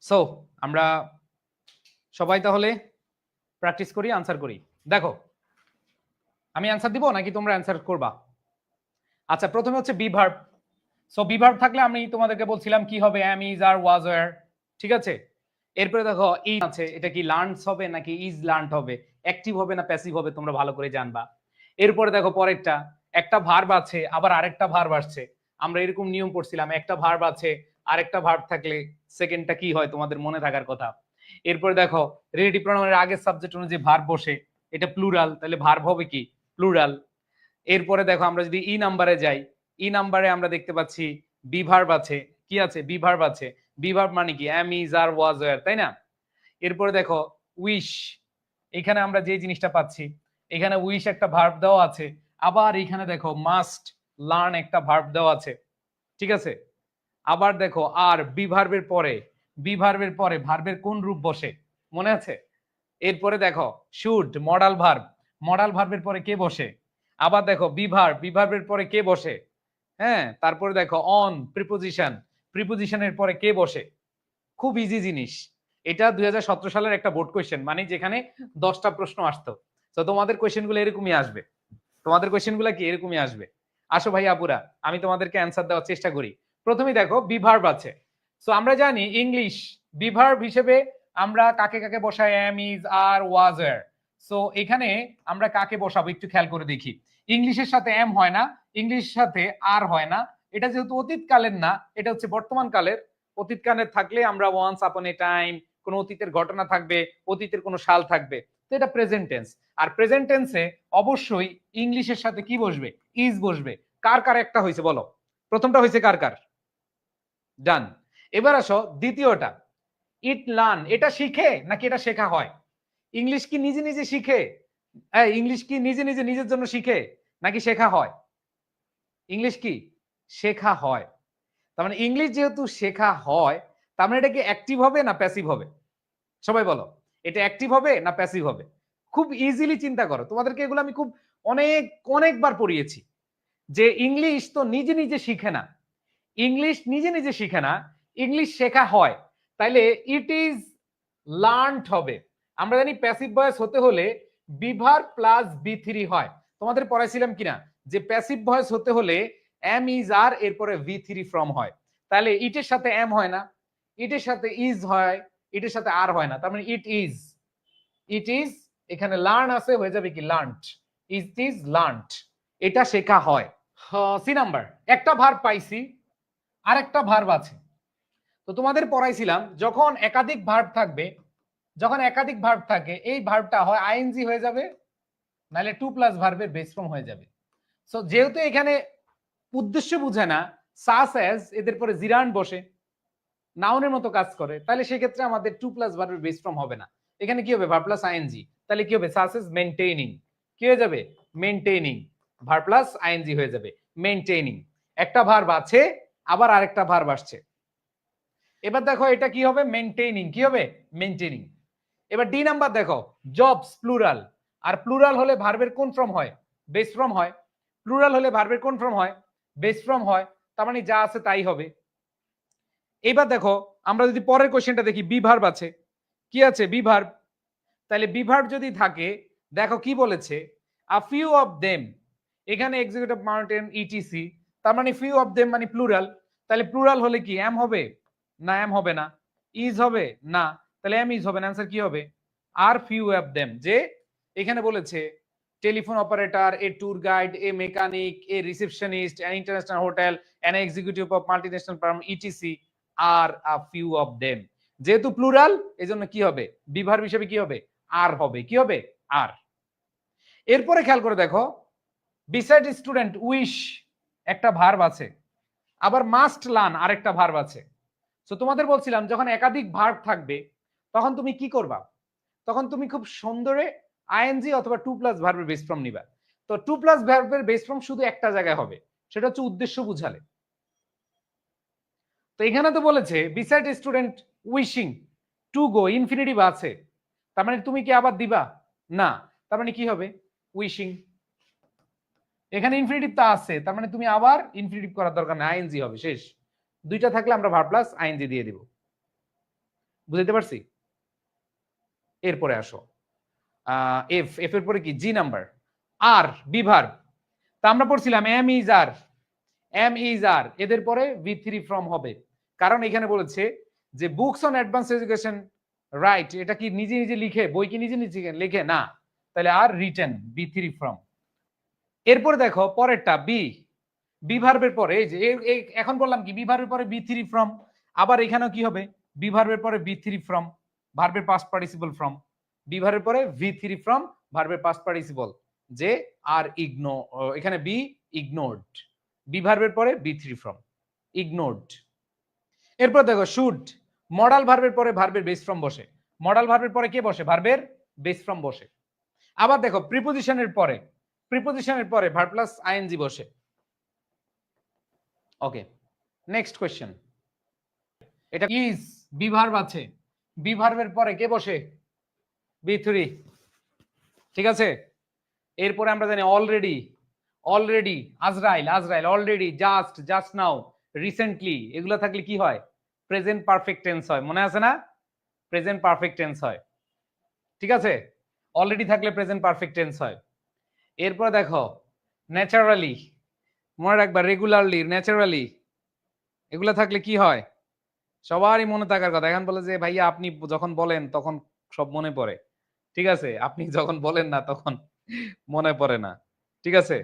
So আমরা সবাই তাহলে প্র্যাকটিস করি, আনসার করি। দেখো আমি অ্যান্সার দিব নাকি তোমরা অ্যান্সার করবা? আচ্ছা, প্রথমে হচ্ছে be verb. So be verb থাকলে আমি তোমাদেরকে বলছিলাম কি হবে, অ্যাম, ইজ, আর, ওয়াজ, ওয়্যার। ঠিক আছে। এরপরে দেখো ইজ আছে, এটা কি লার্নস হবে নাকি ইজ লার্নড হবে, অ্যাক্টিভ হবে না প্যাসিভ হবে, তোমরা ভালো করে জানবা। এরপরে দেখো পরেরটা, একটা ভার্ব আছে আবার আরেকটা ভার্ব আসছে। আমরা এরকম নিয়ম পড়ছিলাম, একটা ভার্ব আছে আরেকটা ভার্ব থাকলে সেকেন্ডটা কি হয় তোমাদের মনে থাকার কথা। এরপরে দেখো রিলেটিভ প্রোনাউনের আগের সাবজেক্ট অনুযায়ী ভার্ব বসে, এটা প্লুরাল, তাহলে ভার্ব হবে কি প্লুরাল। এরপরে দেখো আমরা যদি ই নাম্বারে যাই, ই নাম্বারে আমরা দেখতে পাচ্ছি বি ভার্ব আছে, কি আছে বি ভার্ব আছে। বি ভার্ব মানে কি অ্যাম, ইজ, আর, ওয়াজ, ওয়্যার, তাই না? এরপরে দেখো উইশ, এখানে আমরা যে জিনিসটা পাচ্ছি, এখানে উইশ একটা ভার্ব দেওয়া আছে, আবার এখানে দেখো মাস্ট লার্ন একটা ভার্ব দেওয়া আছে। ঠিক আছে। আবার দেখো আর বি ভার্বের পরে, বি ভার্বের পরে ভার্বের কোন রূপ বসে মনে আছে? এরপরে দেখো শুড মডাল ভার্ব, মডাল ভার্বের পরে কে বসে? আবার দেখো বি ভার্ব, বি ভার্বের পরে কে বসে? হ্যাঁ, তারপরে দেখো অন প্রিপোজিশন, প্রিপোজিশনের পরে কে বসে? খুব ইজি জিনিস। এটা 2017 সালের একটা বোর্ড কোয়েশ্চেন, মানে যেখানে 10টা প্রশ্ন আসতো। তো তোমাদের কোয়েশ্চেন গুলো এরকমই আসবে, তোমাদের কোয়েশ্চেন গুলো কি এরকমই আসবে। আসো ভাই আপুরা, আমি তোমাদেরকে অ্যান্সার দেওয়ার চেষ্টা করি। প্রথমেই দেখো বি ভার্ব আছে। সো আমরা জানি ইংলিশ বি ভার্ব হিসেবে আমরা কাকে কাকে বসাই, am, is, are, was, were. So এখানে আমরা কাকে বসাবো একটু খেয়াল করে দেখি। ইংলিশের সাথে এম হয় না, ইংলিশের সাথে আর হয় না, এটা যেহেতু অতীত কালের না, এটা হচ্ছে বর্তমান কালের। অতীত কালের থাকলে আমরা ওয়ান্স আপন এ টাইম, কোন অতীতের ঘটনা থাকবে, অতীতের কোন সাল থাকবে, তো এটা প্রেজেন্ট টেন্স। আর প্রেজেন্ট টেন্সে অবশ্যই ইংলিশের সাথে কি বসবে, ইজ বসবে। কার কার একটা হয়েছে বলো, প্রথমটা হয়েছে কার কার? ডান। এবার আসো দ্বিতীয়টা, ইট লার্ন, এটা শিখে নাকি এটা শেখা হয়? ইংলিশ কি নিজে নিজে শিখে? ইংলিশ কি নিজে নিজে নিজের জন্য শিখে নাকি শেখা হয়? ইংলিশ কি শেখা হয়। তার মানে ইংলিশ যেহেতু শেখা হয়, তার মানে এটা কি অ্যাক্টিভ হবে না প্যাসিভ হবে? সবাই বলো, এটা অ্যাক্টিভ হবে না প্যাসিভ হবে? খুব ইজিলি চিন্তা করো, তোমাদেরকে এগুলো আমি খুব অনেক অনেকবার পড়িয়েছি যে ইংলিশ তো নিজে নিজে শিখে না, ইংলিশ নিজে নিজে শিখে না, ইংলিশ শেখা হয়। তাইলে ইট ইজ লার্নড হবে। আমরা জানি প্যাসিভ ভয়েস হতে হলে বিভার প্লাস বি থ্রি হয়। তোমাদের পড়াইছিলাম কিনা যে প্যাসিভ ভয়েস হতে হলে এম, ইজ, আর, এরপরে ভি থ্রি ফ্রম হয়। তাহলে ইটের সাথে এম হয় না, ইটের সাথে ইজ হয়, ইটের সাথে আর হয় না, তার মানে ইট ইজ, ইট ইজ, এখানে লার্ন আছে, হয়ে যাবে কি লার্নড, ইট ইজ লার্নড, এটা শেখা হয়। সি নাম্বার, একটা ভার্ব পাইছি আর একটা ভার্ব আছে। তো তোমাদের পড়াইছিলাম যখন একাধিক ভার্ব থাকবে, যখন একাধিক ভার্ব থাকে এই ভার্বটা হয় আইএনজি হয়ে যাবে, নাহলে টু প্লাস ভার্বের বেস ফর্ম হয়ে যাবে। সো যেহেতু এখানে উদ্দেশ্য বুঝে না, সাস অ্যাজ এদের পরে জিরান্ড বসে, নাউনের মতো কাজ করে, তাহলে সেক্ষেত্রে আমাদের টু প্লাস ভার্বের বেস ফর্ম হবে না। এখানে কি হবে ভার্ব প্লাস আইএনজি, তাহলে কি হবে সাস অ্যাজ মেইনটেইনিং, কি হয়ে যাবে মেইনটেইনিং, ভার্ব প্লাস আইএনজি হয়ে যাবে মেইনটেইনিং। একটা ভার্ব আছে আবার আরেকটা ভার্ব আসছে। এবার দেখো এটা কি হবে মেইনটেইনিং, কি হবে মেইনটেইনিং। এবার ডি নাম্বার দেখো জবস প্লুরাল, আর প্লুরাল হলে ভার্বের কোন ফর্ম হয়, বেস ফর্ম হয়। প্লুরাল হলে ভার্বের কোন ফর্ম হয়, বেস ফর্ম হয়, তার মানে যা আছে তাই হবে। এবার দেখো আমরা যদি পরের কোশ্চেনটা দেখি, বি ভার্ব আছে, কি আছে বি ভার্ব। তাহলে বি ভার্ব যদি থাকে, দেখো কি বলেছে, আ ফিউ অফ দেম, এখানে এক্সিকিউটিভ মাউন্টেন ইটিসি, তার মানে ফিউ অফ দেম মানে প্লুরাল। তাহলে প্লুরাল হলে কি এম হবে না, এম হবে না, ইজ হবে না, তাহলে এম ইজ হবে না, অ্যান্সার কি হবে আর ফিউ অফ দেম। যে এখানে বলেছে telephone operator, a tour guide, a mechanic, a receptionist, an international hotel, an executive of multinational firm ETC are a few of them. যেহেতু প্লুরাল এজন্য কি হবে বি ভার্ব হিসেবে কি হবে আর হবে, কি হবে আর। এরপরে খেয়াল করে দেখো বিসাইড স্টুডেন্ট উইশ একটা ভার্ব আছে, আবার মাস্ট লার্ন আরেকটা ভার্ব আছে। সো তোমাদের বলছিলাম যখন একাধিক ভার্ব থাকবে তখন তুমি কি করবা, তখন তুমি খুব সুন্দরে আইএনজি অথবা টু প্লাস ভার্বের বেস ফর্ম নিবা। তো টু প্লাস ভার্বের বেস ফর্ম শুধু একটা জায়গায় হবে, সেটা হচ্ছে উদ্দেশ্য বুঝালে। তো এখানে তো বলেছে beside student wishing to go, infinitive আছে, তার মানে তুমি কি আবার দিবা না, তার মানে কি হবে উইশিং। এখানে ইনফিনিটিভ তা আছে, তার মানে তুমি আবার ইনফিনিটিভ করার দরকার নেই, আইএনজি হবে শেষ। দুইটা থাকলে আমরা ভার্ব প্লাস আইএনজি দিয়ে দিব। বুঝতে পারছি? এরপরে আসো এফ এর পরে কি G number R be verb. তা আমরা পড়ছিলাম এম ইজ আর এদের পরে ভি থ্রি ফ্রম হবে, কারণ এখানে বলেছে যে books on advance education right, এটা কি নিজে নিজে লিখে, বই কি নিজে নিজে লিখে না, তাহলে are written B three from. এরপরে দেখো পরেরটা বি ভার্বের পরে এই যে এখন বললাম কি বি ভার্বের পরে বি থ্রি ফ্রম, আবার এখানেও কি হবে বি ভার্বের পরে বি থ্রি ফ্রম, ভার্বের পাস্ট পার্টিসিপল ফ্রম, বি ভার্বের পরে ভি থ্রি ফ্রম, ভার্বের পাস্ট পার্টিসিপল যে আর এখানে বি ইগনোরড, বি ভার্বের পরে বি থ্রি ফ্রম ইগনোরড। এরপর দেখো শুড মডাল ভার্বের পরে ভার্বের বেস ফ্রম বসে, মডাল ভার্বের পরে কে বসে, ভার্বের বেস ফ্রম বসে। আবার দেখো প্রিপোজিশনের পরে ভার্ব প্লাস আইএনজি বসে। ওকে, নেক্সট কোশ্চেন। এটা ইজ বি ভার্ব আছে, বি ভার্বের পরে কে বসে, বি থ্রি, ঠিক আছে। এরপরে আমরা জানি অলরেডি আজরাইল অলরেডি, জাস্ট নাও, রিসেন্টলি, এগুলো থাকলে কি হয়, প্রেজেন্ট পারফেক্ট টেন্স হয়, মনে আছে না, প্রেজেন্ট পারফেক্ট টেন্স হয়, ঠিক আছে। অলরেডি থাকলে প্রেজেন্ট পারফেক্ট টেন্স হয়। এরপরে দেখো ন্যাচারালি, মনে রাখবা রেগুলারলি, ন্যাচারালি, এগুলো থাকলে কি হয়, সবারই মনে থাকার কথা। এখন বলে যে ভাইয়া আপনি যখন বলেন তখন সব মনে পড়ে, ঠিক আছে, আপনি যখন বলেন না তখন মনে পড়ে না, ঠিক আছে।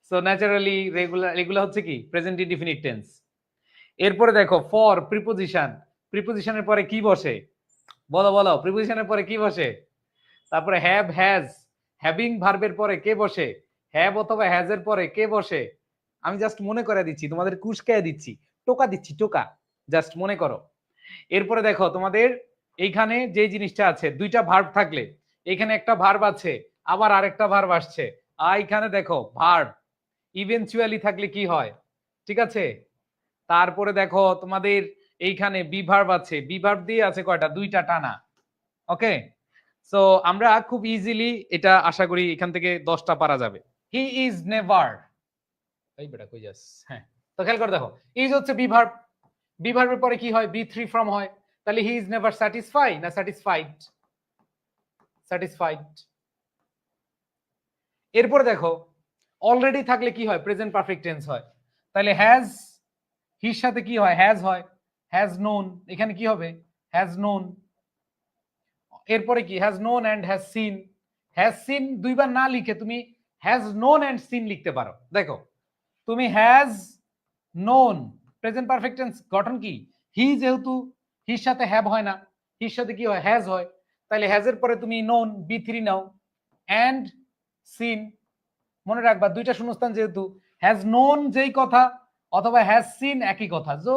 সো ন্যাচারালি, রেগুলার, এগুলো হচ্ছে কি প্রেজেন্ট ইনডিফিনিট টেন্স। এরপরে দেখো ফর প্রিপোজিশনের পরে কি বসে, বলো প্রিপোজিশনের পরে কি বসে। তারপরে হ্যাভিং ভার্বের পরে কে বসে, হ্যাভ অথবা হ্যাজ এর পরে কে বসে। আমি জাস্ট মনে করে দিচ্ছি, তোমাদের কুশকায় দিচ্ছি, টোকা, জাস্ট মনে করো। এরপরে দেখো তোমাদের এইখানে যে জিনিসটা আছে, দুইটা ভার্ব থাকলে এখানে একটা ভার্ব আছে, আবার আরেকটা ভার্ব আসছে, আর এখানে দেখো ভার্ব ইভেনচুয়ালি থাকলে কি হয়, ঠিক আছে। তারপরে দেখো তোমাদের এইখানে বি ভার্ব আছে, বি ভার্ব দিয়ে আছে কয়টা, দুইটা টানা। ওকে, সো আমরা খুব ইজিলি এটা আশা করি এখান থেকে 10টা পারা যাবে। হি ইজ নেভার, এই বেটা কই যাস, হ্যাঁ, তো খেয়াল করে দেখো ইজ হচ্ছে বি ভার্বের পরে কি হয়, বি থ্রি ফ্রম হয়, তাহলে হি ইজ নেভার স্যাটিসফাই না স্যাটিসফাইড। এরপরে দেখো অলরেডি থাকলে কি হয়, প্রেজেন্ট পারফেক্ট টেন্স হয়, তাহলে হ্যাজ, হির সাথে কি হয়, হ্যাজ নোন, এখানে কি হবে, হ্যাজ নোন। এরপরে কি, has known and has scene দুইবার না লিখে তুমি হ্যাজ নোন অ্যান্ড সিন লিখতে পারো। দেখো তুমি has known, present perfect tense গঠন কি, হি, যেহেতু হির সাথে হ্যাভ হয় না, হির সাথে কি হয়, হ্যাজ হয়, তাহলে হ্যাজের পরে তুমি known B three now, and seen, মনে রাখবা দুইটা শূন্যস্থান, যেহেতু হ্যাজ নোন যেই কথা অথবা হ্যাজ সিন একই কথা, তো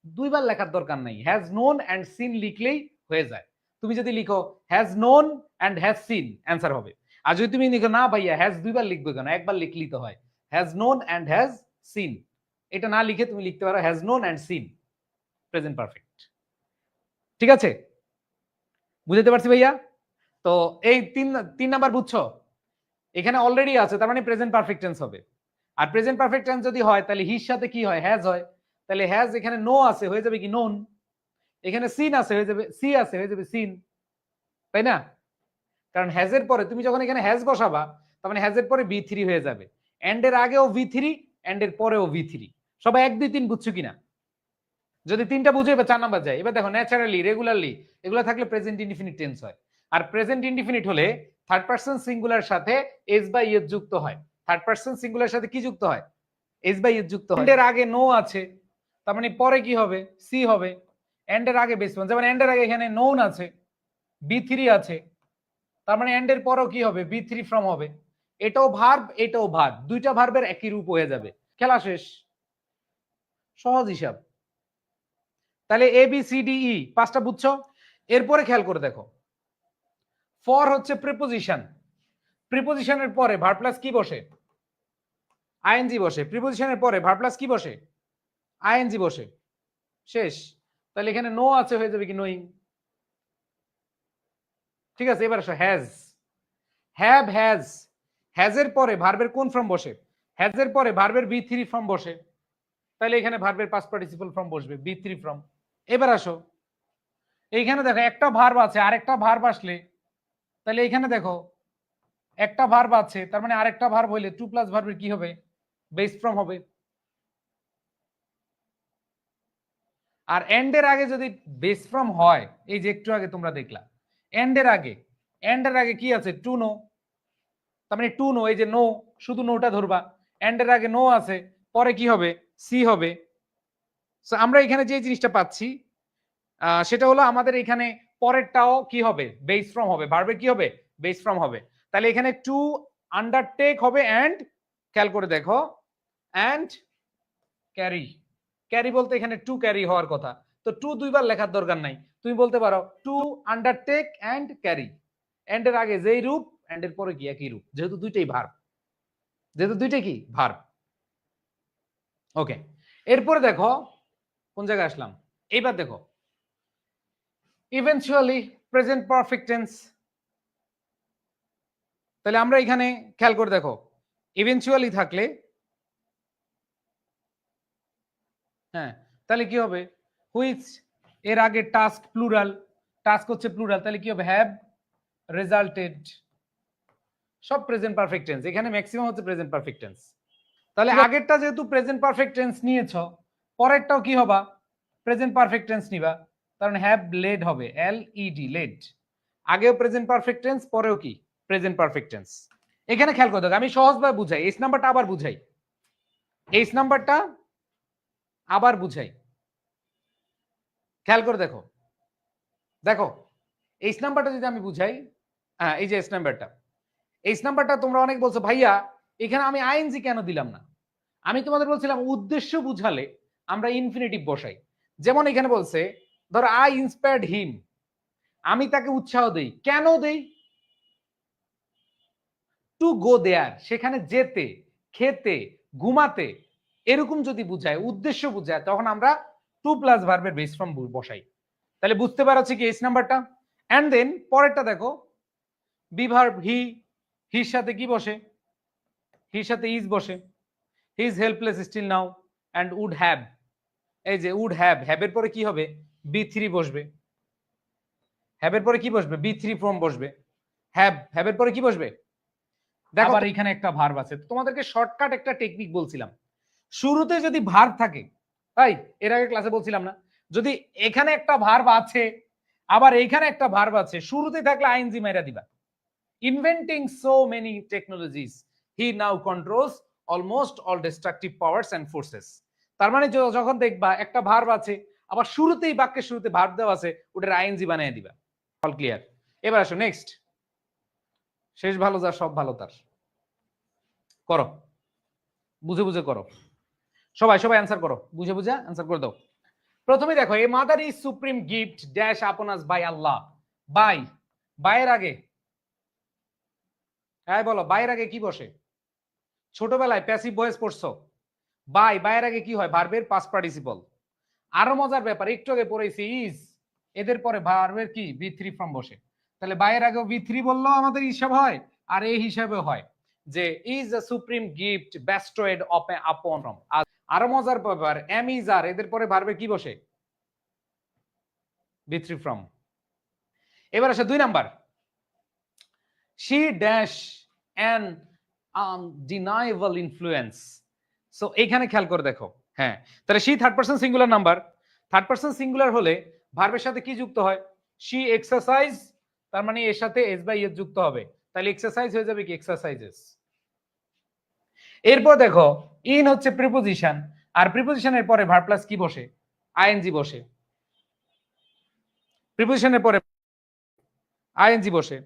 দুইবার লেখার দরকার নেই, হ্যাজ নোন অ্যান্ড সিন লিখলেই হয়ে যায়। তুমি যদি লিখো has known and has scene, answer হবে। আর যদি তুমি লিখো না ভাইয়া হ্যাজ দুইবার লিখবে কেন, একবার লিখলেই তো হয়, has known and has seen, এটা না লিখে তুমি লিখতে পারো has known and seen, present perfect, ঠিক আছে। বুঝতে পারছি ভাইয়া? তো এই তিন নাম্বার বুঝছো, এখানে অলরেডি আছে, তার মানে প্রেজেন্ট পারফেক্ট টেন্স হবে। আর প্রেজেন্ট পারফেক্ট টেন্স যদি হয় তাহলে হির সাথে কি হয়, হ্যাজ হয়, তাহলে হ্যাজ এখানে নো আছে, হয়ে যাবে কি নোন, এখানে সিন আছে, হয়ে যাবে সি আছে, হয়ে যাবে সিন, তাই না। কারণ হ্যাজের পরে তুমি যখন এখানে হ্যাজ বসাবা, তার মানে হ্যাজের পরে বি থ্রি হয়ে যাবে, এন্ড এর আগেও ভি থ্রি, এন্ড এর পরেও ভি থ্রি। সবাই 1 2 3 বুঝছো কিনা, যদি তিনটা বুঝে এবার 4 নাম্বার যায়। এবার দেখো ন্যাচারালি, রেগুলারলি, এগুলো থাকলে প্রেজেন্ট ইনডিফিনিট টেন্স হয়। আর প্রেজেন্ট ইনডিফিনিট হলে থার্ড পারসন সিঙ্গুলার সাথে এস বাই এস যুক্ত হয়। থার্ড পারসন সিঙ্গুলার সাথে কি যুক্ত হয়, এস বাই এস যুক্ত হয়। এর আগে নো আছে, তার মানে পরে কি হবে, সি হবে। এন্ড এর আগে বেস ফর্ম, যেমন এন্ড এর আগে এখানে নোন আছে, বি থ্রি আছে, তার মানে এন্ড এর পরেও কি হবে, বি থ্রি ফ্রম হবে। এটাও ভার্ব, দুইটা ভার্বের একই রূপ হয়ে যাবে, খেলা শেষ, সহজ হিসাব। তাহলে A B C D E 5টা বুঝছো। এরপরে খেয়াল করে দেখো, ফর হচ্ছে প্রিপোজিশনের পরে ভার্ব প্লাস কি বসে, আইএনজি বসে, প্রিপোজিশনের পরে ভার্ব প্লাস কি বসে, আইএনজি বসে, শেষ। তাহলে এখানে নো আছে, হয়ে যাবে কি নোইং, ঠিক আছে। এবার আসো হ্যাজের পরে ভার্বের কোন ফর্ম বসে, হ্যাজের পরে ভার্বের বি থ্রি ফর্ম বসে, তাহলে এখানে ভার্বের পাস্ট পার্টিসিপল ফর্ম বসবে, বি থ্রি ফর্ম। এবার আসো এইখানে দেখো একটা ভার্ব আছে, আরেকটা ভার্ব আসলে তাহলে এখানে দেখো একটা ভার্ব আছে, তার মানে আরেকটা ভার্ব হইলে টু প্লাস ভার্বের কি হবে, বেস ফর্ম হবে। আর এন্ডের আগে যদি বেস ফর্ম হয়, এই যে একটু আগে তোমরা দেখলা এন্ডের আগে কি আছে, টু নো, তার মানে টু নো, এই যে নো, শুধু নোটা ধরবা, এন্ডের আগে নো আছে, পরে কি হবে, সি হবে। সো আমরা এখানে যে জিনিসটা পাচ্ছি সেটা হলো আমাদের এখানে পরেরটাও কি হবে, বেস ফর্ম হবে, ভার্বের কি হবে, বেস ফর্ম হবে। তাহলে এখানে টু আন্ডারটেক হবে এন্ড, খেয়াল করে দেখো, এন্ড ক্যারি। ক্যারি বলতে এখানে টু ক্যারি হওয়ার কথা, তো টু দুইবার লেখার দরকার নাই, তুমি বলতে পারো টু আন্ডারটেক এন্ড ক্যারি। এন্ডের আগে যেই রূপ, এন্ডের পরে কি একই রূপ, যেহেতু দুইটাই ভার্ব, কি ভার্ব। ওকে, এরপরে দেখো কোন জায়গায় আসলাম, এইবার দেখো ইভেনচুয়ালি প্রেজেন্ট পারফেক্ট টেন্স। তাহলে আমরা এখানে খেয়াল করে দেখো, ইভেনচুয়ালি থাকলে হ্যাঁ, তাহলে কি হবে, হুইচ এর আগে টাস্ক প্লুরাল, টাস্ক হচ্ছে প্লুরাল, তাহলে কি হবে, হ্যাভ রেজাল্টেড, সব প্রেজেন্ট পারফেক্ট টেন্স, এখানে ম্যাক্সিমাম হচ্ছে প্রেজেন্ট পারফেক্ট টেন্স। তাহলে আগেরটা যেহেতু প্রেজেন্ট পারফেক্ট টেন্স নিয়েছো, পরেরটাও কি হবা, প্রেজেন্ট পারফেক্ট টেন্স নিবা, কারণ হ্যাভ লেড হবে, এল ই ডি, লেড, আগেও প্রেজেন্ট পারফেক্ট টেন্স, পরেও কি প্রেজেন্ট পারফেক্ট টেন্স। এখানে খেয়াল করে দেখো, আমি সহজভাবে বুঝাই, এইচ নাম্বারটা আবার বুঝাই, এইচ নাম্বারটা আবার বুঝাই, খেয়াল করে দেখো, দেখো এইচ নাম্বারটা যদি আমি বুঝাই, হ্যাঁ এই যে এইচ নাম্বারটা, এইচ নাম্বারটা তোমরা অনেক বলছো ভাইয়া এখানে আমি আইএনজি কেন দিলাম না, আমি তোমাদের বলছিলাম উদ্দেশ্য বুঝালে আমরা ইনফিনিটিভ বসাই। যেমন এখানে বলছে ধরো আই ইন্সপায়ার্ড হিম, আমি তাকে উৎসাহ দেই, কেন দেই, টু গো দেয়ার, সেখানে যেতে, খেতে, ঘুমাতে, এরকম যদি বুঝায়, উদ্দেশ্য বুঝায়, তখন আমরা টু প্লাস ভার্বের বেস ফর্ম বসাই। তাহলে বুঝতে পারছি কি এইচ নাম্বারটা। এন্ড দেন পরেরটা দেখো, বি ভার্ব হি, হির সাথে কি বসে, হির সাথে ইজ বসে, he is helpless still now and would have, এই যে উড হ্যাভ, হ্যাভের পরে কি হবে, বি থ্রি বসবে, হ্যাভের পরে কি বসবে, বি থ্রি ফর্ম বসবে, হ্যাভের পরে কি বসবে, দেখো আবার এখানে একটা ভার্ব আছে, তোমাদেরকে শর্টকাট একটা টেকনিক বলছিলাম, শুরুতে যদি ভার্ব থাকে, তাই এর আগে ক্লাসে বলছিলাম না, যদি এখানে একটা ভার্ব আছে আবার এইখানে একটা ভার্ব আছে, শুরুতে থাকলে আইএনজি মেরা দিবা। Inventing so many technologies, he now controls almost all destructive powers and forces. তার মানে যখন দেখবা একটা ভার্ব আছে আবার শুরুতেই বাক্যের শুরুতে ভার্ব দেওয়া আছে, ওটার আইএনজি বানিয়ে দিবা। All clear? এবার আসো নেক্সট, শেষ ভালো যার সব ভালো তার, করো বুঝে বুঝে করো, সবাই অ্যান্সার করো, বুঝে বুঝে অ্যান্সার করে দাও। প্রথমে দেখো, a mother is supreme gift dash আপন আস বাই আল্লাহ, বাই, বাইয়ের আগে, হ্যাঁ বলো বাইয়ের আগে কি বসে, ছোটবেলায় প্যাসিভ ভয়েস পড়ছো, বাইয়ের আগে কি হয়, ভার্বের পাস্ট পার্টিসিপল। আরো মজার ব্যাপার, একটু আগে পড়েছি ইজ, এদের পরে ভার্বের কি বি থ্রি ফর্ম বসে, তাহলে বাইয়ের আগেও বি থ্রি বললেও আমাদের হিসাব হয়, আর এই হিসাবে হয় যে ইজ আ সুপ্রিম গিফট বেস্টয়েড আপন। আরো মজার ব্যাপার, এম ইজ আর, এদের পরে ভার্বে কি বসে, বি থ্রি ফর্ম। এবার আসে 2 number, she dash an undeniable influence। So এইখানে খেয়াল করে দেখো, হ্যাঁ তাহলে she third person singular number, third person singular হলে ভার্বের সাথে কি যুক্ত হয়, she exercise, তার মানে এর সাথে এস বাই এস যুক্ত হবে, তাহলে এক্সারসাইজ হয়ে যাবে কি এক্সারসাইজেস। এরপর দেখো ইন হচ্ছে প্রিপোজিশন, আর প্রিপোজিশনের পরে ভার্ব প্লাস কি বসে, আইএনজি বসে, প্রিপোজিশনের পরে আইএনজি বসে।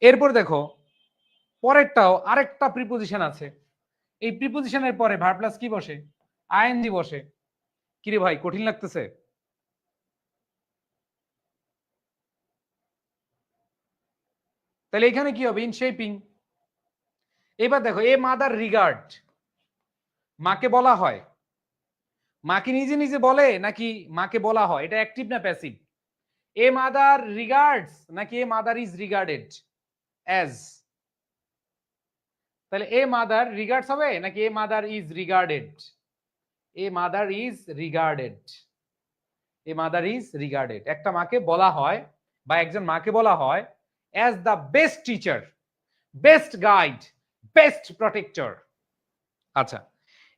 এরপর দেখো পরেরটাও আরেকটা প্রিপোজিশন আছে, এই প্রিপোজিশনের পরে ভার্ব প্লাস কি বসে, আইএনজি বসে। কিরে ভাই কঠিন লাগতেছে? তাহলে এখানে কি হবে, ইন শেপিং। এবার দেখো, এ মাদার রিগার্ড, মাকে বলা হয়, মাকে নিজে নিজে বলে নাকি মাকে বলা হয়, এটা অ্যাক্টিভ না প্যাসিভ, এ মাদার রিগার্ডস নাকি a mother is regarded as, তাহলে এ মাদার রিগার্ডস হবে নাকি a mother is regarded, a mother is regarded, a mother is regarded, একটা মাকে বলা হয় বা একজন মাকে বলা হয় as the best teacher, best guide, best protractor. আচ্ছা,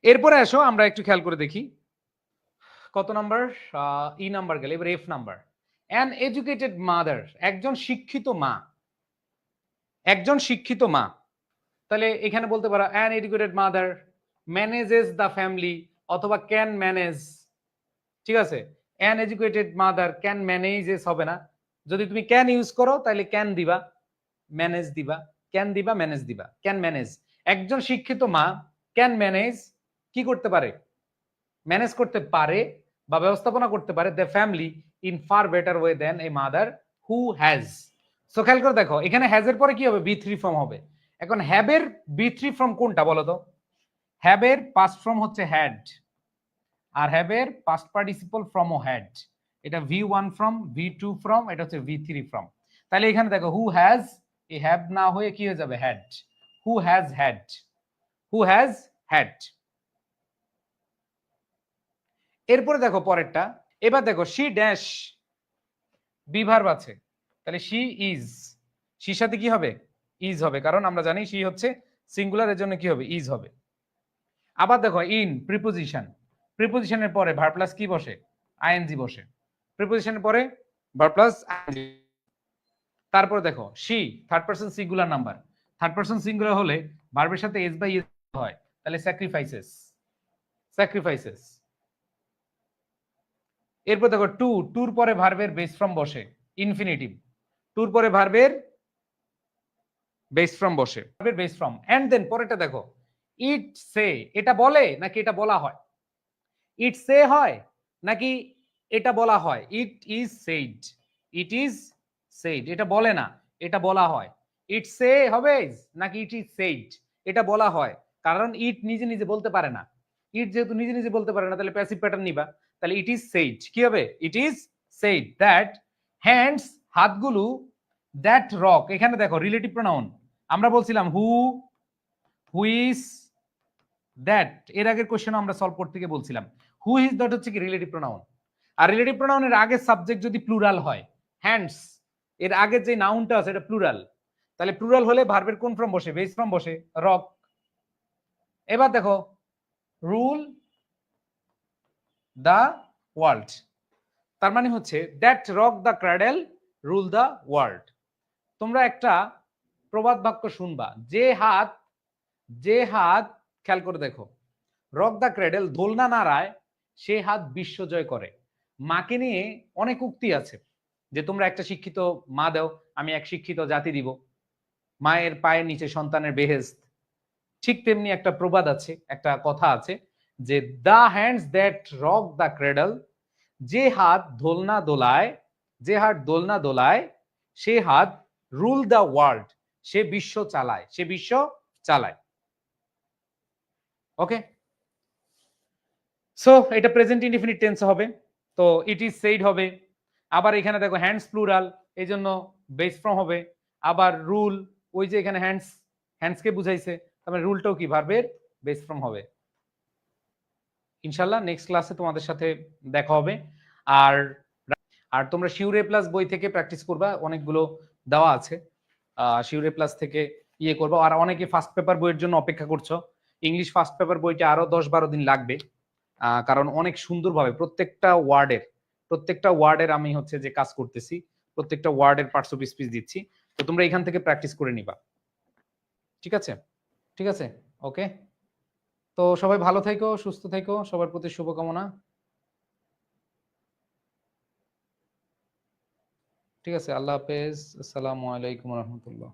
এরপরে আসো আমরা একটু খেয়াল করে দেখি কত নাম্বার, ই নাম্বার গেলে, এবার F number. An educated mother, একজন শিক্ষিত মা, একজন শিক্ষিত মা। তাহলে এখানে বলতে পারো an educated mother manages the family, অথবা ক্যান ম্যানেজ। ঠিক আছে, an educated mother can manages হবে না, যদি তুমি ক্যান ইউজ করো তাহলে ক্যান দিবা, ম্যানেজ দিবা, ক্যান দিবা, ম্যানেজ দিবা, ক্যান ম্যানেজ। একজন শিক্ষিত মা ক্যান ম্যানেজ, কি করতে পারে, ম্যানেজ করতে পারে বা ব্যবস্থাপনা করতে পারে the family in far better way than a mother who has. So খেয়াল করে দেখো এখানে হ্যাজ এর পরে কি হবে, বি থ্রি ফর্ম হবে। এখন হ্যাভ এর বি থ্রি ফর্ম কোনটা বলো তো? হ্যাভ এর পাস্ট ফর্ম হচ্ছে হ্যাড, আর হ্যাভ এর পাস্ট পার্টিসিপল ফর্মও হ্যাড। এটা V one form, V two form, এটা হচ্ছে ভি থ্রি ফর্ম। তাহলে এখানে দেখো হু হ্যাজ, এই হ্যাভ না হয়ে কি হয়ে যাবে, had. Who has had, who has had. এরপরে দেখো পরেরটা, এবার দেখো শি ড্যাশ, বি ভার্ব আছে, তাহলে শি ইজ, শির সাথে কি হবে, ইজ হবে, কারণ আমরা জানি শি হচ্ছে সিঙ্গুলার, এর জন্য কি হবে, ইজ হবে। আবার দেখো ইন প্রিপোজিশন, প্রিপোজিশনের পরে ভার্ব প্লাস কি বসে, আইএনজি বসে, প্রিপোজিশনের পরে ভার্ব প্লাস আইএনজি। তারপরে দেখো she third person singular number, third person singular হলে ভার্বের সাথে এস বাই এস হয়, তাহলে স্যাক্রিফাইসেস, স্যাক্রিফাইসেস। এরপর দেখো টু, টুর পরে ভার্বের বেস ফর্ম বসে, ইনফিনিটিভ, টুর পরে ভার্বের বেস ফর্ম বসে, ভার্বের বেস ফর্ম। এন্ড দেন পরেরটা দেখো ইট সে, এটা বলে নাকি এটা বলা হয়, ইট সে হয় নাকি এটা বলা হয়, it is said, it is said, এটা বলে না এটা বলা হয়। ইট সে হবে নাকি ইট ইজ সেইড, এটা বলা হয়, কারণ ইট নিজে নিজে বলতে পারে না, ইট যেহেতু নিজে নিজে বলতে পারে না তাহলে প্যাসিভ প্যাটার্ন নিবা, তাহলে ইট ইজ সেইড কি হবে, it is said that hands, হাতগুলো, দ্যাট রক, এখানে দেখো রিলেটিভ প্রোনাউন, আমরা বলছিলাম হু, হুইস, দ্যাট, এর আগের কোশ্চেন আমরা সলভ করতে গিয়ে বলছিলাম হু ইজ দ্যাট হচ্ছে কি রিলেটিভ প্রোনাউন, আর রিলেটিভ প্রোনাউনের আগে সাবজেক্ট যদি প্লুরাল হয়, হ্যান্ডস এর আগে যে নাউনটা আছে এটা প্লুরাল, তাহলে প্লুরাল হলে ভার্বের কোন ফর্ম বসে, বেস ফর্ম বসে, রক। এবার দেখো রুল দ্য ওয়ার্ল্ড, তার মানে হচ্ছে that rock the cradle rule the world. তোমরা একটা প্রবাদ বাক্য শুনবা, যে হাত, যে হাত, খেয়াল করে দেখো, রক দ্য ক্রেডেল, দোলনা নাড়ায়, সে হাত বিশ্ব জয় করে। মাকে নিয়ে অনেক উক্তি আছে, যে তোমরা একটা শিক্ষিত মা দাও, আমি এক শিক্ষিত জাতি দিব, মায়ের পায়ের নিচে সন্তানের বেহেস্ত। ঠিক তেমনি একটা প্রবাদ আছে, একটা কথা আছে যে the hands that rock the cradle, যে হাত দোলনা দোলায়, যে হাত দোলনা দোলায়, সে হাত রুল দ্য ওয়ার্ল্ড, সে বিশ্ব চালায়, সে বিশ্ব চালায়। ওকে, সো এটা প্রেজেন্ট ইনডিফিনিট টেন্স হবে, তো ইট ইজ সেইড হবে। আবার এখানে দেখো হ্যান্ডস প্লুরাল, এই জন্য বেস ফর্ম হবে। আবার রুল, ওই যে এখানে হ্যান্ডস, হ্যান্ডসকে বুঝাইছে, তারপরে রুলটাও কি ভার্বের বেস ফর্ম হবে। ইনশাআল্লাহ নেক্সট ক্লাসে তোমাদের সাথে দেখা হবে। আর আর তোমরা শিউরে প্লাস বই থেকে প্র্যাকটিস করবা, অনেকগুলো দেওয়া আছে, শিউরে প্লাস থেকে ইয়ে করবো। আর অনেকে ফার্স্ট পেপার বইয়ের জন্য অপেক্ষা করছো, ইংলিশ ফার্স্ট পেপার বইটা আরো 10-12 দিন লাগবে, কারণ অনেক সুন্দরভাবে প্রত্যেকটা ওয়ার্ডের আমি হচ্ছে যে কাজ করতেছি, প্রত্যেকটা ওয়ার্ডের পার্টস অফ স্পিচ দিচ্ছি, তো তোমরা এখান থেকে প্র্যাকটিস করে নিবা। ঠিক আছে, ঠিক আছে, ওকে। তো সবাই ভালো থেকো, সুস্থ থেকো, সবার প্রতি শুভকামনা। ঠিক আছে, আল্লাহ হাফেজ, আসসালামু আলাইকুম রহমতুল্লাহ।